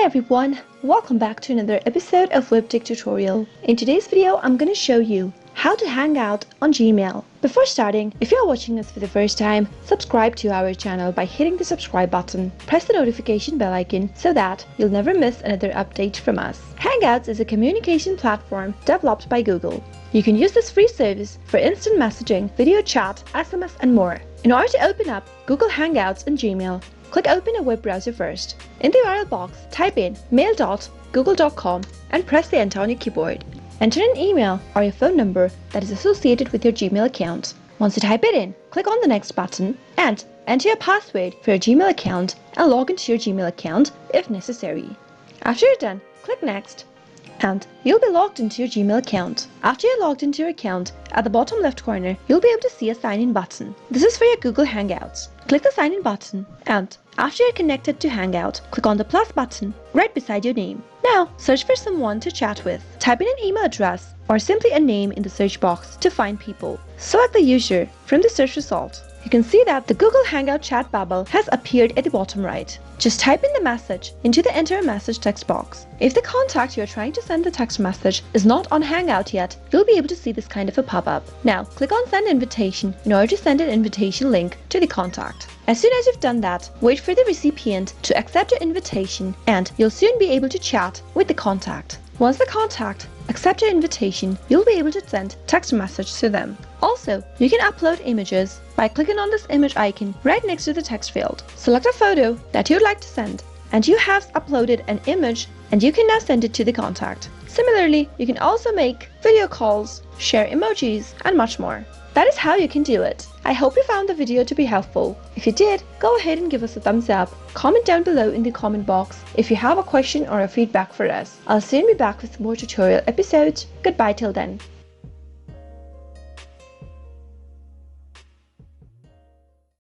everyone, welcome back to another episode of Webtech Tutorial. In today's video, I'm going to show you how to hang out on Gmail. Before starting, if you're watching us for the first time, subscribe to our channel by hitting the subscribe button. Press the notification bell icon so that you'll never miss another update from us. Hangouts is a communication platform developed by Google. You can use this free service for instant messaging, video chat, SMS, and more. In order to open up Google Hangouts in Gmail, click Open a web browser first. In the URL box, type in mail.google.com and press the Enter on your keyboard. Enter an email or your phone number that is associated with your Gmail account. Once you type it in, click on the Next button and enter your password for your Gmail account and log into your Gmail account if necessary. After you're done, click Next and you'll be logged into your Gmail account. After you're logged into your account, at the bottom left corner, you'll be able to see a sign in button. This is for your Google Hangouts. Click the sign in button and after you're connected to Hangout, click on the plus button right beside your name. Now, search for someone to chat with. Type in an email address or simply a name in the search box to find people. Select the user from the search result. You can see that the Google Hangout chat bubble has appeared at the bottom right. Just type in the message into the Enter a Message text box. If the contact you're trying to send the text message is not on Hangout yet, you'll be able to see this kind of a pop-up. Now, click on Send Invitation in order to send an invitation link to the contact. As soon as you've done that, wait for the recipient to accept your invitation and you'll soon be able to chat with the contact. Once the contact accepts your invitation, you'll be able to send text message to them. Also, you can upload images by clicking on this image icon right next to the text field. Select a photo that you'd like to send and you have uploaded an image and you can now send it to the contact. Similarly, you can also make video calls, share emojis, and much more. That is how you can do it. I hope you found the video to be helpful. If you did, go ahead and give us a thumbs up. Comment down below in the comment box if you have a question or a feedback for us. I'll soon be back with more tutorial episodes. Goodbye till then.